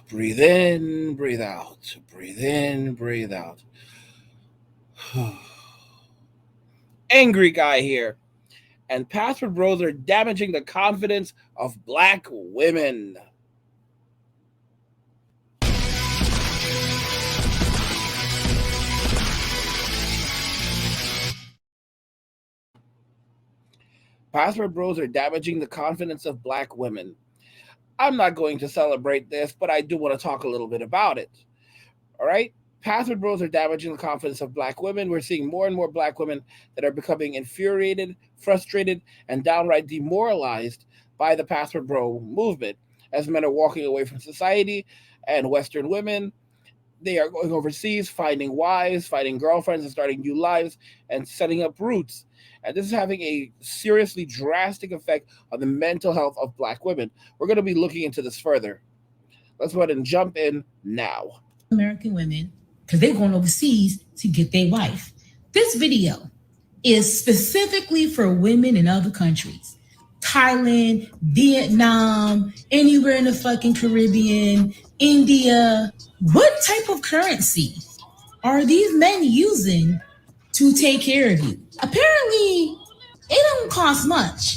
Breathe in, breathe out. Breathe in, breathe out. Angry guy here. And password bros are damaging the confidence of black women. Password bros are damaging the confidence of black women. I'm not going to celebrate this, but I do want to talk a little bit about it. All right? Password bros are damaging the confidence of black women. We're seeing more and more black women that are becoming infuriated, frustrated, and downright demoralized by the password bro movement as men are walking away from society and Western women. They are going overseas, finding wives, finding girlfriends, and starting new lives and setting up roots. And this is having a seriously drastic effect on the mental health of black women. We're going to be looking into this further. Let's go ahead and jump in now. American women, because they're going overseas to get their wife. This video is specifically for women in other countries. Thailand, Vietnam, anywhere in the fucking Caribbean, India. What type of currency are these men using to take care of you? Apparently, it don't cost much.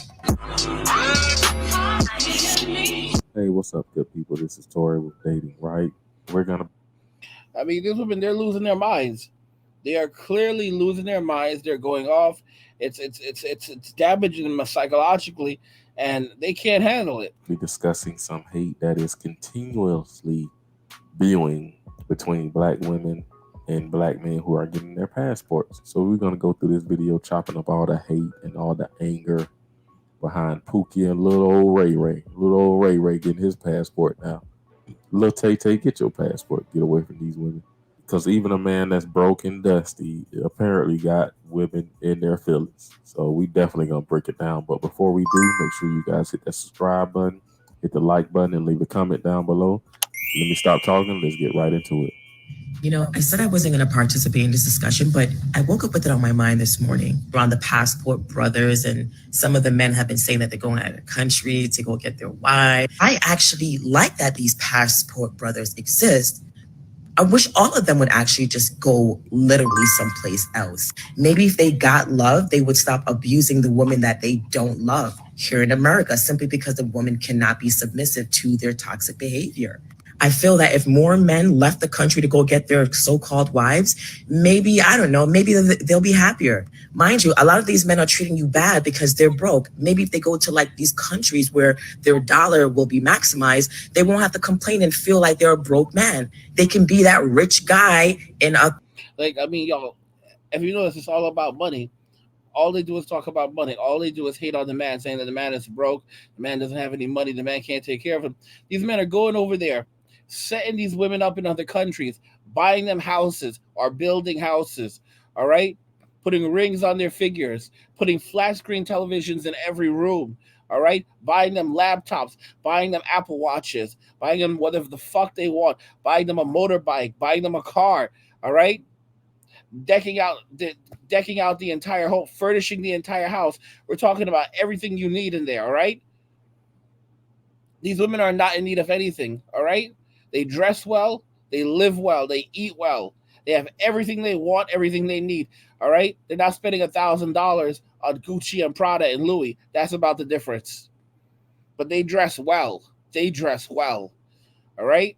Hey, what's up, good people? This is Tori with Dating Right. These women, they're losing their minds. They are clearly losing their minds. They're going off. It's damaging them psychologically, and they can't handle it. We're discussing some hate that is continuously brewing between black women and black men who are getting their passports. So we're gonna go through this video chopping up all the hate and all the anger behind Pookie and little old Ray Ray. Little old Ray Ray getting his passport now. Little Tay Tay, get your passport. Get away from these women. Because even a man that's broke and dusty apparently got women in their feelings. So we definitely going to break it down. But before we do, make sure you guys hit that subscribe button, hit the like button, and leave a comment down below. Let me stop talking. Let's get right into it. You know, I said I wasn't going to participate in this discussion, but I woke up with it on my mind this morning around the passport brothers, and some of the men have been saying that they're going out of the country to go get their wife. I actually like that these passport brothers exist. I wish all of them would actually just go literally someplace else. Maybe if they got love, they would stop abusing the woman that they don't love here in America simply because the woman cannot be submissive to their toxic behavior. I feel that if more men left the country to go get their so-called wives, maybe, I don't know, maybe they'll be happier. Mind you, a lot of these men are treating you bad because they're broke. Maybe if they go to like these countries where their dollar will be maximized, they won't have to complain and feel like they're a broke man. They can be that rich guy in a... Y'all, if you notice, it's all about money. All they do is talk about money. All they do is hate on the man, saying that the man is broke, the man doesn't have any money, the man can't take care of him. These men are going over there, setting these women up in other countries, buying them houses or building houses, all right? Putting rings on their figures, putting flat screen televisions in every room, all right? Buying them laptops, buying them Apple Watches, buying them whatever the fuck they want, buying them a motorbike, buying them a car, all right? Decking out the entire home, furnishing the entire house. We're talking about everything you need in there, all right? These women are not in need of anything, all right? They dress well, they live well, they eat well. They have everything they want, everything they need, all right? They're not spending $1,000 on Gucci and Prada and Louis. That's about the difference. But they dress well. They dress well, all right?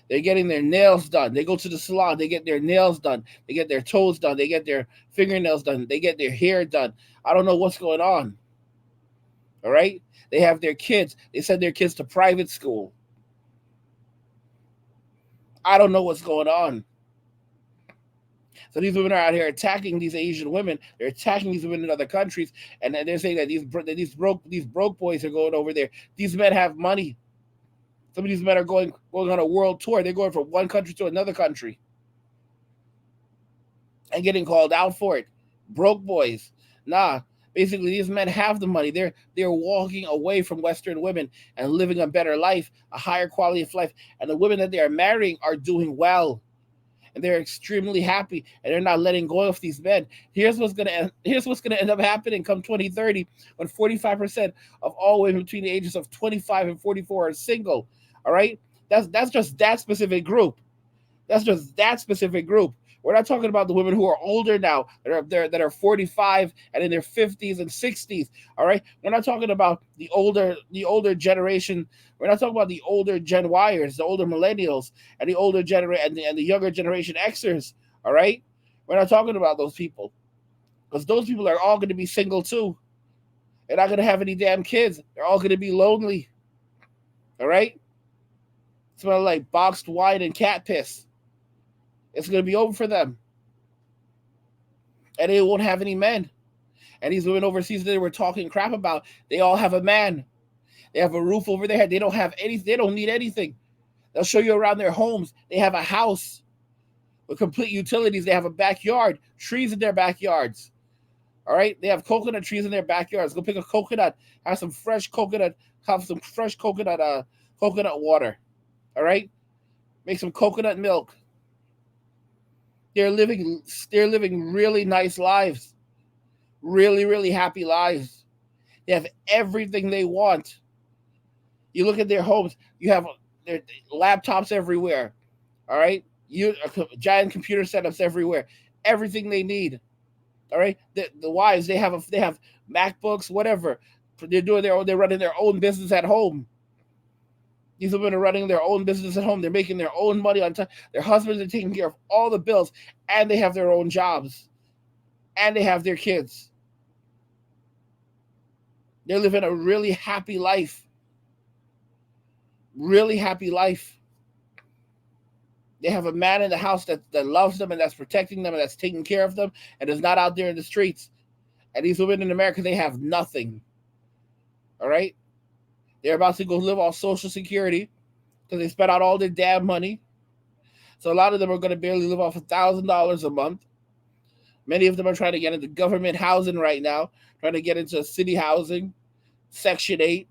They're getting their nails done. They go to the salon. They get their nails done. They get their toes done. They get their fingernails done. They get their hair done. I don't know what's going on, all right? They have their kids. They send their kids to private school. I don't know what's going on. So these women are out here attacking these Asian women. They're attacking these women in other countries, and they're saying that these broke boys are going over there. These men have money. Some of these men are going on a world tour. They're going from one country to another country and getting called out for it. Broke boys. Nah. Basically, these men have the money. They're walking away from Western women and living a better life, a higher quality of life. And the women that they are marrying are doing well. And they're extremely happy, and they're not letting go of these men. Here's what's gonna end up happening come 2030, when 45% of all women between the ages of 25 and 44 are single. All right, That's just that specific group. That's just that specific group. We're not talking about the women who are older now, that are there, that are 45 and in their 50s and 60s. All right, we're not talking about the older generation. We're not talking about the older Gen Yers, the older millennials, and the older generation and the younger generation Xers. All right, we're not talking about those people, because those people are all going to be single too. They're not going to have any damn kids. They're all going to be lonely. All right, smell like boxed wine and cat piss. It's going to be over for them, and they won't have any men. And these women overseas that they were talking crap about, they all have a man. They have a roof over their head. They don't have any. They don't need anything. They'll show you around their homes. They have a house with complete utilities. They have a backyard, trees in their backyards. All right, they have coconut trees in their backyards. Go pick a coconut. Have some fresh coconut. Have some fresh coconut. Coconut water. All right, make some coconut milk. They're living. They're living really nice lives. Really, really happy lives. They have everything they want. You look at their homes. You have their laptops everywhere. All right, giant computer setups everywhere. Everything they need. All right, the wives they have MacBooks, whatever. They're doing their own. They're running their own business at home. These women are running their own business at home. They're making their own money on time. Their husbands are taking care of all the bills, and they have their own jobs, and they have their kids. They're living a really happy life. Really happy life. They have a man in the house that loves them and that's protecting them and that's taking care of them and is not out there in the streets. And these women in America, they have nothing. All right? They're about to go live off Social Security because they spent out all their damn money. So a lot of them are going to barely live off $1,000 a month. Many of them are trying to get into government housing right now, trying to get into city housing, Section 8.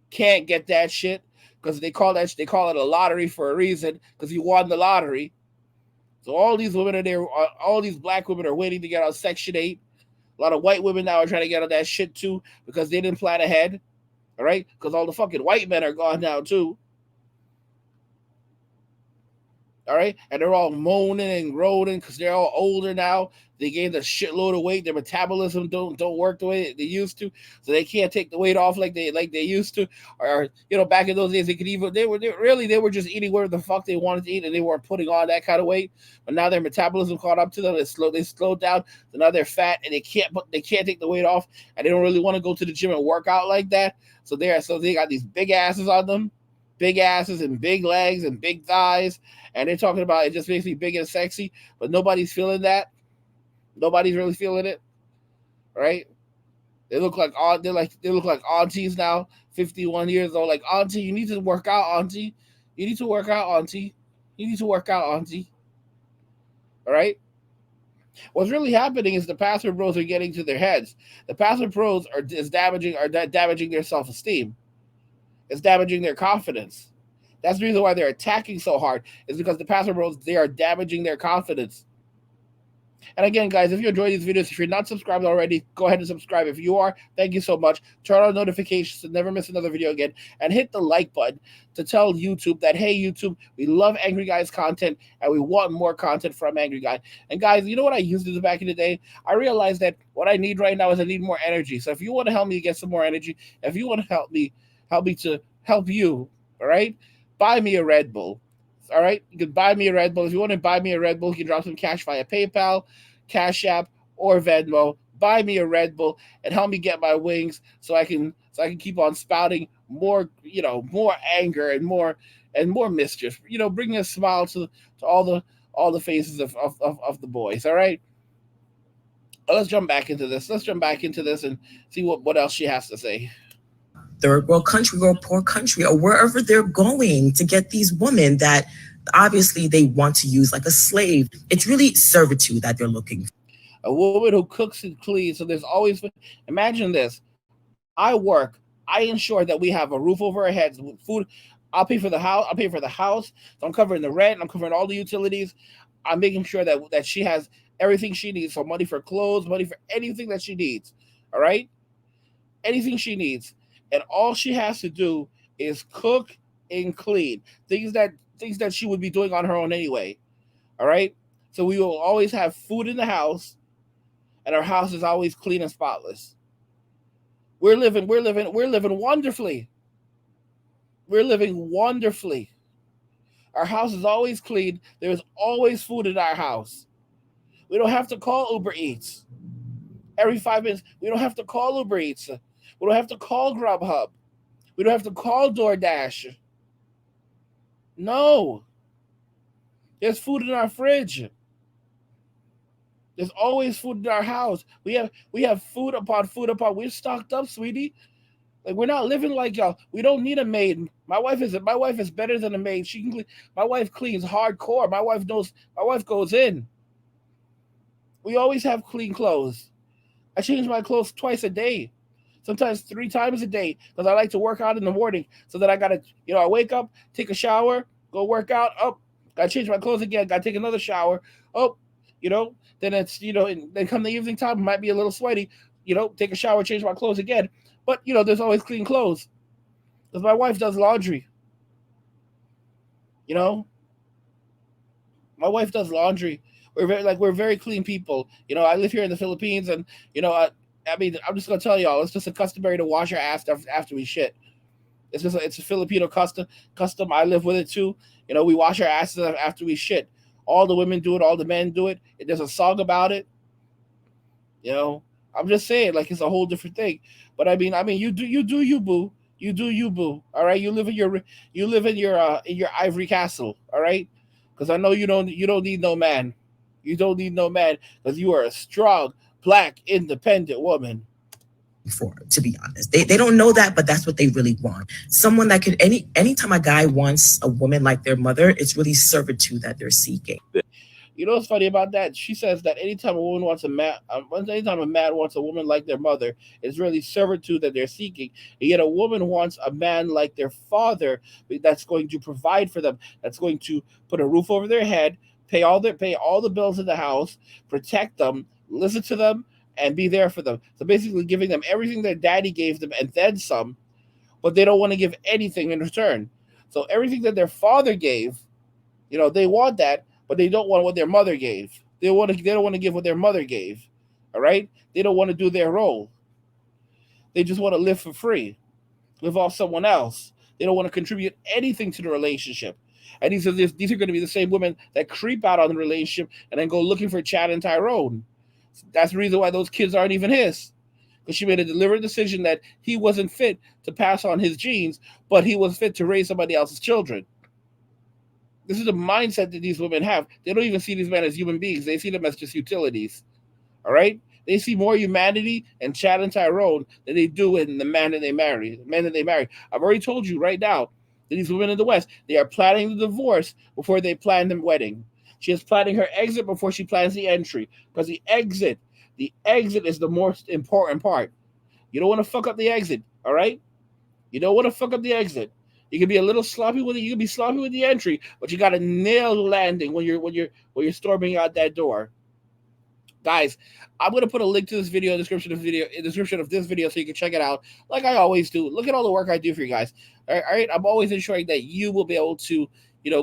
Can't get that shit because they call it a lottery for a reason, because you won the lottery. So all these women are there. All these black women are waiting to get on Section 8. A lot of white women now are trying to get on that shit too because they didn't plan ahead. All right, because all the fucking white men are gone now too. All right, and they're all moaning and groaning because they're all older now. They gained a shitload of weight. Their metabolism don't work the way they used to, so they can't take the weight off like they used to. Or back in those days, they were just eating whatever the fuck they wanted to eat, and they weren't putting on that kind of weight. But now their metabolism caught up to them. They slowed down, so now they're fat and they can't take the weight off, and they don't really want to go to the gym and work out like that. So they got these big asses on them. Big asses and big legs and big thighs, and they're talking about it just makes me big and sexy, but nobody's feeling that. Nobody's really feeling it, right? They look like aunties now, 51 years old. Like, auntie, you need to work out, auntie. You need to work out, auntie. You need to work out, auntie. All right. What's really happening is the password bros are getting to their heads. The password bros are damaging their self-esteem. It's damaging their confidence. That's the reason why they're attacking so hard, is because the password bros, they are damaging their confidence. And again, guys, if you enjoy these videos, if you're not subscribed already, go ahead and subscribe. If you are, thank you so much. Turn on notifications to never miss another video again. And hit the like button to tell YouTube that, hey, YouTube, we love Angry Guy's content and we want more content from Angry Guy. And guys, you know what I used to do back in the day? I realized that what I need right now is I need more energy. So if you want to help me get some more energy, if you want to help me to help you, all right, buy me a Red Bull. All right, you can buy me a Red Bull. If you want to buy me a Red Bull, you can drop some cash via PayPal, Cash App, or Venmo. Buy me a Red Bull and help me get my wings so I can keep on spouting more, more anger and more mischief. Bringing a smile to all the faces of the boys. All right. Let's jump back into this. And see what else she has to say. Third world country or poor country or wherever they're going to get these women that obviously they want to use like a slave. It's really servitude that they're looking for. A woman who cooks and cleans. So there's always, imagine this. I work. I ensure that we have a roof over our heads, food. I'll pay for the house. So I'm covering the rent. I'm covering all the utilities. I'm making sure that she has everything she needs. So money for clothes, money for anything that she needs. All right? Anything she needs. And all she has to do is cook, and clean. Things that she would be doing on her own anyway. All right? So we will always have food in the house, and our house is always clean and spotless. We're living wonderfully. We're living wonderfully. Our house is always clean. There's always food in our house. We don't have to call Uber Eats every 5 minutes. We don't have to call Uber Eats. We don't have to call Grubhub. We don't have to call DoorDash. No. There's food in our fridge. There's always food in our house. We have food upon food upon. We're stocked up, sweetie. Like, we're not living like y'all. We don't need a maid. My wife is better than a maid. She can clean. My wife cleans hardcore. My wife knows. My wife goes in. We always have clean clothes. I change my clothes twice a day, sometimes 3 times a day, because I like to work out in the morning. So that I gotta, I wake up, take a shower, go work out. Oh, gotta change my clothes again. Gotta take another shower. Oh, then it's and then come the evening time, it might be a little sweaty. Take a shower, change my clothes again. But there's always clean clothes because my wife does laundry. My wife does laundry. We're very clean people. I live here in the Philippines, and I'm just gonna tell y'all, it's just a customary to wash our ass after we shit. It's a Filipino custom. I live with it too. We wash our asses after we shit. All the women do it. All the men do it. There's a song about it. I'm just saying, like, it's a whole different thing. But I mean, you do you, boo. You do you, boo. All right, you live in your ivory castle. All right, because I know you don't need no man. You don't need no man because you are a strong, black, independent woman. For, to be honest, they don't know that, but that's what they really want. Someone that could anytime a guy wants a woman like their mother, it's really servitude that they're seeking. What's funny about that? She says that anytime anytime a man wants a woman like their mother, it's really servitude that they're seeking. And yet a woman wants a man like their father that's going to provide for them, that's going to put a roof over their head, pay all the bills in the house, protect them, listen to them, and be there for them. So basically giving them everything their daddy gave them and then some, but they don't want to give anything in return. So everything that their father gave, they want that, but they don't want what their mother gave. They don't want to give what their mother gave. All right? They don't want to do their role. They just want to live for free, live off someone else. They don't want to contribute anything to the relationship. And these are going to be the same women that creep out on the relationship and then go looking for Chad and Tyrone. That's the reason why those kids aren't even his. Because she made a deliberate decision that he wasn't fit to pass on his genes, but he was fit to raise somebody else's children. This is the mindset that these women have. They don't even see these men as human beings. They see them as just utilities. All right? They see more humanity in Chad and Tyrone than they do in the men that they marry. I've already told you right now that these women in the West, they are planning the divorce before they plan the wedding. She is planning her exit before she plans the entry. Because the exit is the most important part. You don't want to fuck up the exit, all right? You don't want to fuck up the exit. You can be a little sloppy with it. You can be sloppy with the entry, but you got to nail the landing when you're storming out that door. Guys, I'm gonna put a link to this video in the description of this video so you can check it out. Like I always do. Look at all the work I do for you guys. All right, I'm always ensuring that you will be able to,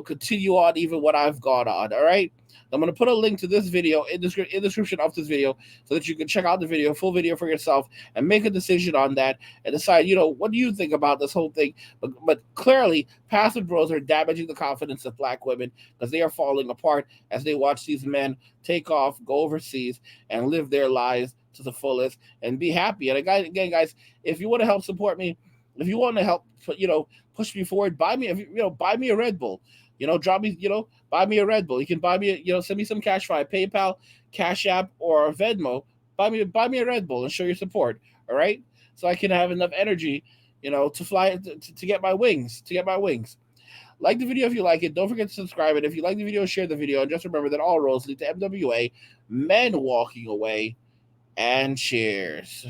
continue on even what I've gone on. All right. I'm going to put a link to this video in the description of this video so that you can check out the full video for yourself and make a decision on that and decide, what do you think about this whole thing? But clearly, passive bros are damaging the confidence of black women because they are falling apart as they watch these men take off, go overseas, and live their lives to the fullest and be happy. And again, guys, if you want to help support me, if you want to help, push me forward, buy me a Red Bull. Buy me a Red Bull. You can buy me, send me some cash via PayPal, Cash App, or Venmo. Buy me a Red Bull and show your support. All right, so I can have enough energy, to fly to get my wings. Like the video if you like it. Don't forget to subscribe. And if you like the video, share the video. And just remember that all roads lead to MWA. Men walking away. And cheers.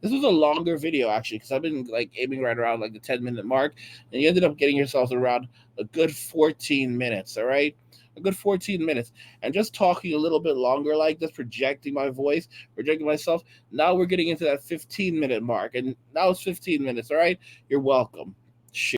This was a longer video, actually, because I've been aiming right around the 10-minute mark, and you ended up getting yourselves around a good 14 minutes, all right? A good 14 minutes. And just talking a little bit longer like this, projecting my voice, projecting myself, now we're getting into that 15-minute mark, and now it's 15 minutes, all right? You're welcome.